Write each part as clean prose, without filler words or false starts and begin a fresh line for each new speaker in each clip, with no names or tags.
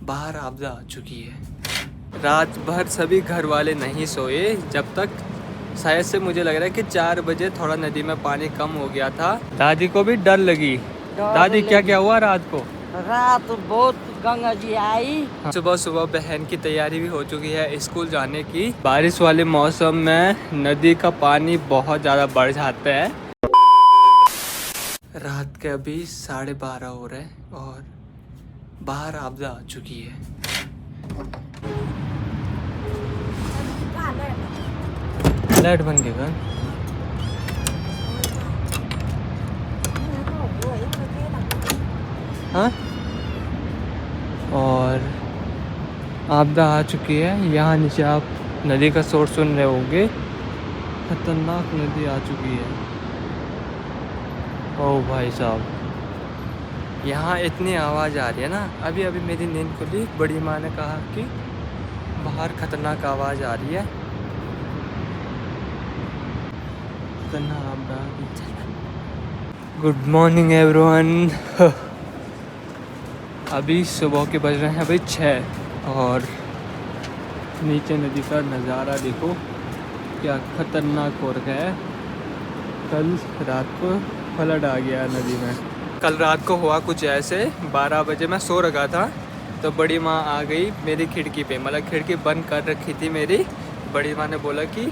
बाहर आपदा आ चुकी है। रात भर सभी घर वाले नहीं सोए जब तक शायद से मुझे लग रहा है कि 4 बजे थोड़ा नदी में पानी कम हो गया था। दादी को भी डर लगी। दादी क्या क्या हुआ रात को?
रात बहुत गंगा जी आई।
सुबह सुबह बहन की तैयारी भी हो चुकी है स्कूल जाने की। बारिश वाले मौसम में नदी का पानी बहुत ज़्यादा बढ़ जाता है। रात के अभी 12:30 हो रहे हैं और बाहर आपदा आ चुकी है। लाइट बन गया क्या? हाँ, और आपदा आ चुकी है। यहाँ नीचे आप नदी का शोर सुन रहे होंगे। खतरनाक नदी आ चुकी है। ओ भाई साहब, यहाँ इतनी आवाज़ आ रही है ना। अभी अभी मेरी नींद खुली, बड़ी माँ ने कहा कि बाहर खतरनाक आवाज़ आ रही है। खतरनाक आपदा। Good morning everyone. अभी सुबह के बज रहे हैं अभी 6 और नीचे नदी का नज़ारा देखो क्या खतरनाक हो रखा है। कल रात को फ्लड आ गया नदी में। कल रात को हुआ कुछ ऐसे, 12 बजे मैं सो रखा था तो बड़ी माँ आ गई मेरी खिड़की पे। मतलब खिड़की बंद कर रखी थी मेरी। बड़ी माँ ने बोला कि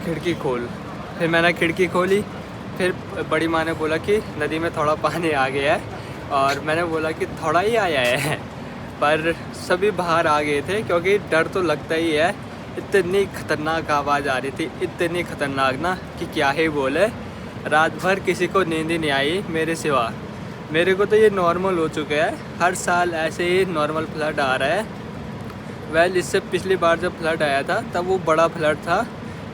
खिड़की खोल। फिर मैंने खिड़की खोली। फिर बड़ी माँ ने बोला कि नदी में थोड़ा पानी आ गया है। और मैंने बोला कि थोड़ा ही आया है, पर सभी बाहर आ गए थे क्योंकि डर तो लगता ही है। इतनी खतरनाक आवाज़ आ रही थी, इतनी खतरनाक ना कि क्या ही बोले। रात भर किसी को नींद ही नहीं आई मेरे सिवा। मेरे को तो ये नॉर्मल हो चुका है, हर साल ऐसे ही नॉर्मल फ्लड आ रहा है। वेल, इससे पिछली बार जब फ्लड आया था तब वो बड़ा फ्लड था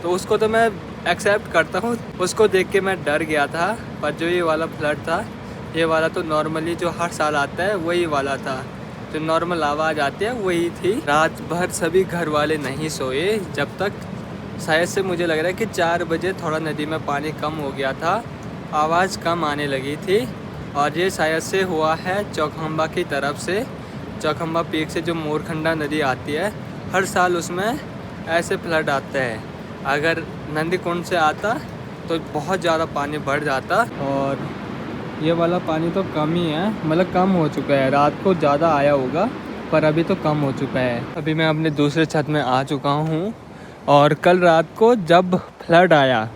तो उसको तो मैं एक्सेप्ट करता हूँ, उसको देख के मैं डर गया था। पर जो ये वाला फ्लड था, ये वाला तो नॉर्मली जो हर साल आता है वही वाला था। जो नॉर्मल आवाज़ आती है वही थी। रात भर सभी घर वाले नहीं सोए जब तक शायद से मुझे लग रहा है कि 4 बजे थोड़ा नदी में पानी कम हो गया था, आवाज़ कम आने लगी थी। और ये शायद से हुआ है चौखंबा की तरफ से। चौखंबा पीक से जो मोरखंडा नदी आती है, हर साल उसमें ऐसे फ्लड आता है। अगर नंदी कुंड से आता तो बहुत ज़्यादा पानी बढ़ जाता। और ये वाला पानी तो कम ही है, मतलब कम हो चुका है। रात को ज़्यादा आया होगा पर अभी तो कम हो चुका है। अभी मैं अपने दूसरे छत में आ चुका हूँ। और कल रात को जब फ्लड आया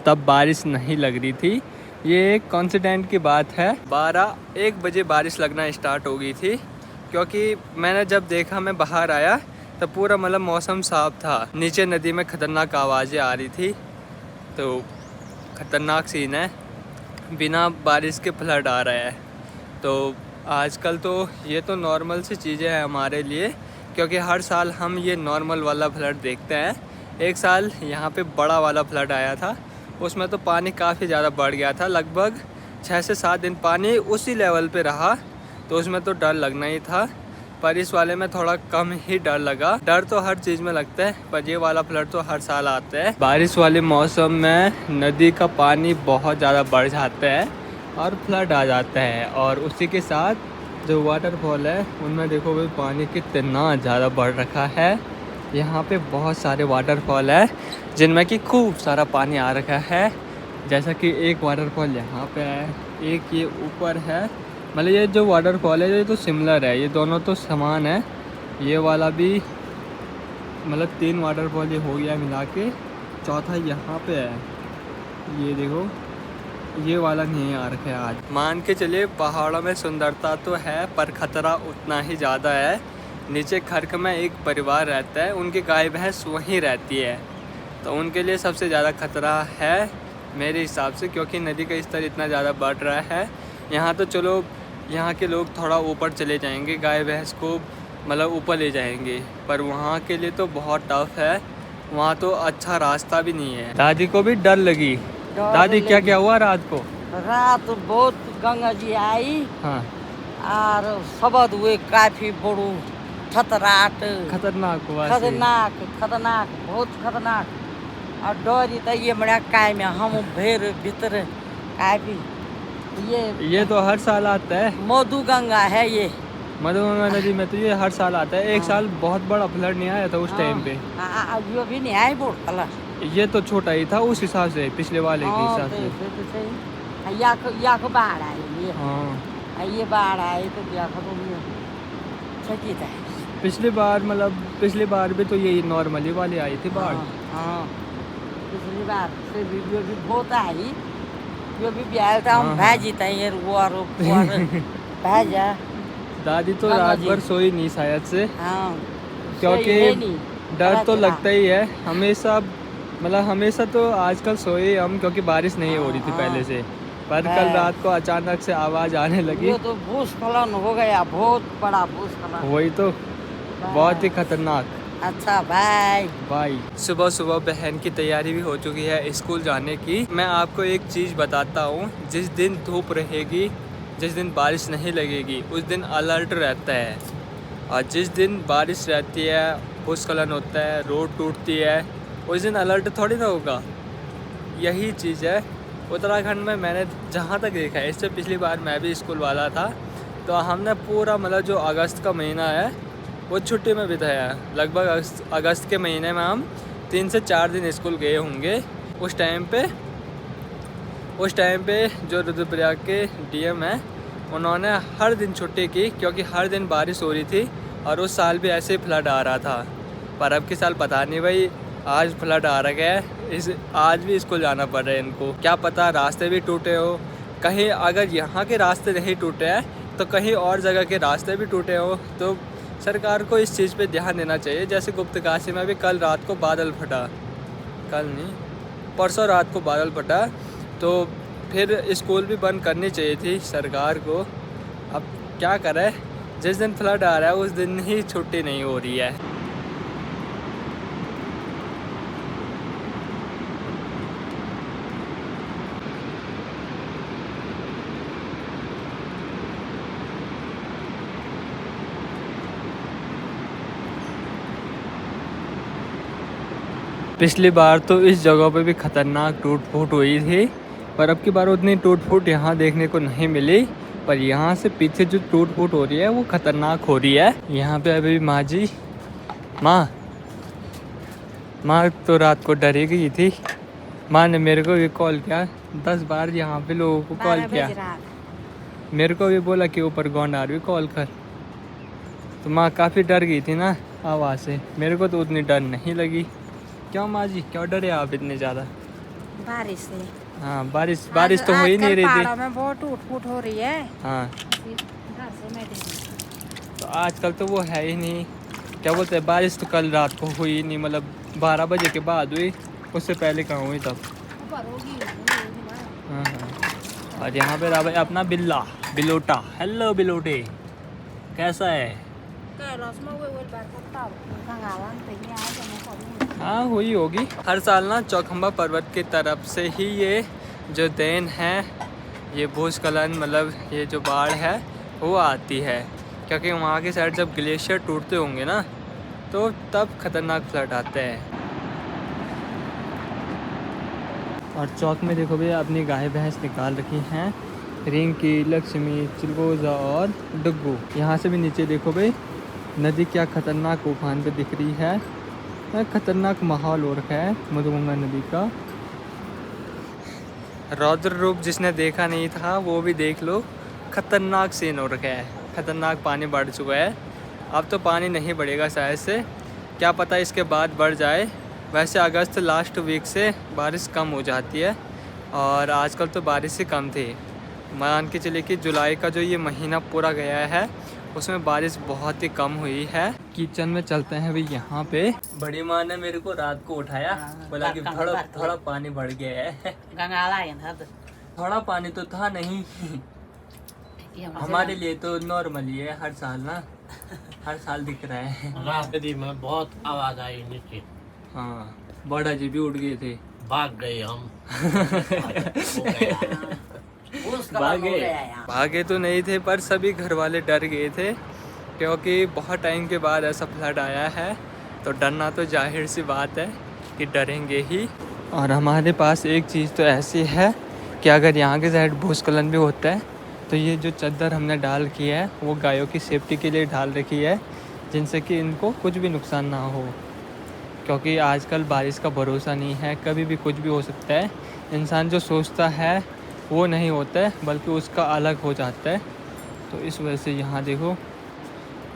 तब बारिश नहीं लग रही थी। ये एक कॉन्सिडेंट की बात है। 12-1 बजे बारिश लगना स्टार्ट हो गई थी क्योंकि मैंने जब देखा, मैं बाहर आया तब पूरा मतलब मौसम साफ था। नीचे नदी में खतरनाक आवाज़ें आ रही थी। तो खतरनाक सीन है, बिना बारिश के फ्लड आ रहा है। तो आजकल तो ये तो नॉर्मल सी चीज़ें हैं हमारे लिए, क्योंकि हर साल हम ये नॉर्मल वाला फ्लड देखते हैं। एक साल यहाँ पे बड़ा वाला फ्लड आया था, उसमें तो पानी काफ़ी ज़्यादा बढ़ गया था। लगभग 6 से 7 दिन पानी उसी लेवल पे रहा, तो उसमें तो डर लगना ही था। पर इस वाले में थोड़ा कम ही डर लगा। डर तो हर चीज़ में लगता है, पर ये वाला फ्लड तो हर साल आता है। बारिश वाले मौसम में नदी का पानी बहुत ज़्यादा बढ़ जाता है और फ्लड आ जाता है। और उसी के साथ जो वाटरफॉल है उनमें देखो भाई पानी कितना ज़्यादा बढ़ रखा है। यहाँ पे बहुत सारे वाटरफॉल है जिनमें कि खूब सारा पानी आ रखा है। जैसा कि एक वाटरफॉल यहाँ पे है, एक ये ऊपर है। मतलब ये जो वाटरफॉल है ये तो सिमिलर है, ये दोनों तो समान है। ये वाला भी मतलब 3 वाटरफॉल ये हो गया मिला के, चौथा यहाँ पे है। ये देखो, ये वाला नहीं आ रखा है आज। मान के चलिए पहाड़ों में सुंदरता तो है पर ख़तरा उतना ही ज़्यादा है। नीचे खर्क में एक परिवार रहता है, उनकी गाय भैंस वहीं रहती है, तो उनके लिए सबसे ज़्यादा खतरा है मेरे हिसाब से, क्योंकि नदी का स्तर इतना ज़्यादा बढ़ रहा है। यहाँ तो चलो यहाँ के लोग थोड़ा ऊपर चले जाएंगे, गाय भैंस को मतलब ऊपर ले जाएंगे, पर वहाँ के लिए तो बहुत टफ है। वहाँ तो अच्छा रास्ता भी नहीं है। दादी को भी डर लगी। दादी क्या क्या हुआ रात को?
रात बहुत गंगा जी आई।
हाँ,
और सबद हुए काफी बड़ू खतराट
खतरनाक हुआ।
खतरनाक खतरनाक बहुत खतरनाक। और डरी तो ये बड़ा काय में हम भेर भीतर काफी। ये
तो हर साल आता है।
मधु गंगा है ये।
मधुगंगा नदी में तो ये हर साल आता है। एक साल बहुत बड़ा फ्लड नहीं आया था उस टाइम पे।
यो भी नहीं आई बोट कलर।
ये तो छोटा ही था उस हिसाब से, पिछले वाले के हिसाब से।
या को बाढ़ आई ये।
हाँ
ये बाढ़ आई तो या को छकी था।
पिछली बार भी तो यही नॉर्मली वाली आई थी बाढ़।
हाँ पिछली बार से भी बहुत आई। यो भी ब्याह था हम भाजी था ये भाजा।
दादी तो रात भर सोई नहीं शायद से।
हाँ
क्योंकि डर तो लगता ही है हमेशा। हमेशा तो आजकल सोए हम, क्योंकि बारिश नहीं हो रही थी पहले से। पर कल रात को अचानक से आवाज़ आने लगी।
ये तो भूस्खलन हो गया, बहुत बड़ा भूस्खलन।
वही तो, बहुत ही खतरनाक।
अच्छा बाय।
सुबह सुबह बहन की तैयारी भी हो चुकी है स्कूल जाने की। मैं आपको एक चीज़ बताता हूँ, जिस दिन धूप रहेगी, जिस दिन बारिश नहीं लगेगी, उस दिन अलर्ट रहता है। और जिस दिन बारिश रहती है, भूस्खलन होता है, रोड टूटती है, उस दिन अलर्ट थोड़ी ना होगा। यही चीज़ है उत्तराखंड में। मैंने जहाँ तक देखा है, इससे पिछली बार मैं भी स्कूल वाला था, तो हमने पूरा जो अगस्त का महीना है वो छुट्टी में बिताया। लगभग अगस्त के महीने में हम 3 से 4 दिन स्कूल गए होंगे। उस टाइम पे जो रुद्रप्रयाग के डीएम है, उन्होंने हर दिन छुट्टी की, क्योंकि हर दिन बारिश हो रही थी। और उस साल भी ऐसे ही फ्लड आ रहा था। पर अब के साल पता नहीं भाई, आज फ्लड आ रहा है, आज भी स्कूल जाना पड़ रहा है इनको। क्या पता रास्ते भी टूटे हो कहीं। अगर यहाँ के रास्ते नहीं टूटे हैं तो कहीं और जगह के रास्ते भी टूटे हो। तो सरकार को इस चीज़ पे ध्यान देना चाहिए। जैसे गुप्तकाशी में भी कल रात को बादल फटा, परसों रात को बादल फटा, तो फिर स्कूल भी बंद करनी चाहिए थी सरकार को। अब क्या करे, जिस दिन फ्लड आ रहा है उस दिन ही छुट्टी नहीं हो रही है। पिछली बार तो इस जगह पे भी खतरनाक टूट फूट हुई थी, पर अब की बार उतनी टूट फूट यहाँ देखने को नहीं मिली। पर यहाँ से पीछे जो टूट फूट हो रही है वो खतरनाक हो रही है। यहाँ पे अभी माँ तो रात को डरी गई थी। माँ ने मेरे को भी कॉल किया 10 बार, यहाँ पे लोगों को कॉल किया। मेरे को भी बोला कि ऊपर गोंडार भी कॉल कर। तो माँ काफ़ी डर गई थी ना आवाज़ से। मेरे को तो उतनी डर नहीं लगी। क्यों माँ जी, क्यों डरे आप इतने ज़्यादा?
बारिश से।
हाँ बारिश तो हो ही नहीं रही थी।
में बहुत टूट फूट हो रही है।
हाँ
घर से मैं
तो आजकल तो वो है ही नहीं। क्या बोलते हैं, बारिश तो कल रात को हुई ही नहीं। 12 बजे के बाद हुई, उससे पहले कहाँ हुई तब। हाँ। और यहाँ पे रहा भाई अपना बिलोटा। हेलो बिलोटे, कैसा है? हाँ हुई होगी। हर साल ना चौखंबा पर्वत की तरफ से ही ये जो देन है, ये भूस्खलन ये जो बाढ़ है वो आती है। क्योंकि वहाँ की साइड जब ग्लेशियर टूटते होंगे ना, तो तब खतरनाक फ्लड आते हैं। और चौक में देखो भैया अपनी गाय भैंस निकाल रखी हैं, रिंकी, लक्ष्मी, चिलगोजा और डुग्गू। यहाँ से भी नीचे देखो भाई, नदी क्या खतरनाक उफान पे दिख रही है। खतरनाक माहौल हो रखा है मधुगंगा नदी का। रौद्र रूप जिसने देखा नहीं था वो भी देख लो, खतरनाक सीन हो रखा है। खतरनाक पानी बढ़ चुका है। अब तो पानी नहीं बढ़ेगा शायद से, क्या पता इसके बाद बढ़ जाए। वैसे अगस्त लास्ट वीक से बारिश कम हो जाती है, और आजकल तो बारिश ही कम थी। मान के चलिए कि जुलाई का जो ये महीना पूरा गया है, उसमें बारिश बहुत ही कम हुई है। किचन में चलते हैं भाई। यहाँ पे बड़ी माँ ने मेरे को रात को उठाया, बोला कि थोड़ा पानी बढ़ गया है। थोड़ा पानी तो था नहीं, हमारे लिए तो नॉर्मल ही है। हर साल ना, हर साल दिख रहा है।
रात में बहुत आवाज आई नीचे।
हाँ बड़ा जी भी उठ गए थे,
भाग गए हम।
भागे तो नहीं थे, पर सभी घर वाले डर गए थे, क्योंकि बहुत टाइम के बाद ऐसा फ्लड आया है। तो डरना तो जाहिर सी बात है कि डरेंगे ही। और हमारे पास एक चीज़ तो ऐसी है कि अगर यहाँ के साइड भूस्खलन भी होता है तो ये जो चादर हमने डाल की है वो गायों की सेफ्टी के लिए डाल रखी है, जिनसे कि इनको कुछ भी नुकसान ना हो, क्योंकि आजकल बारिश का भरोसा नहीं है, कभी भी कुछ भी हो सकता है। इंसान जो सोचता है वो नहीं होता है, बल्कि उसका अलग हो जाता है। तो इस वजह से यहाँ देखो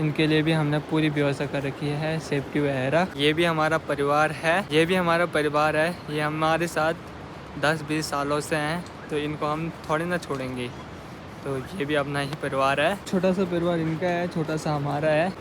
इनके लिए भी हमने पूरी व्यवस्था कर रखी है, सेफ्टी वगैरह। ये भी हमारा परिवार है, ये हमारे साथ 10-20 सालों से हैं, तो इनको हम थोड़ी ना छोड़ेंगे। तो ये भी अपना ही परिवार है, छोटा सा परिवार इनका है, छोटा सा हमारा है।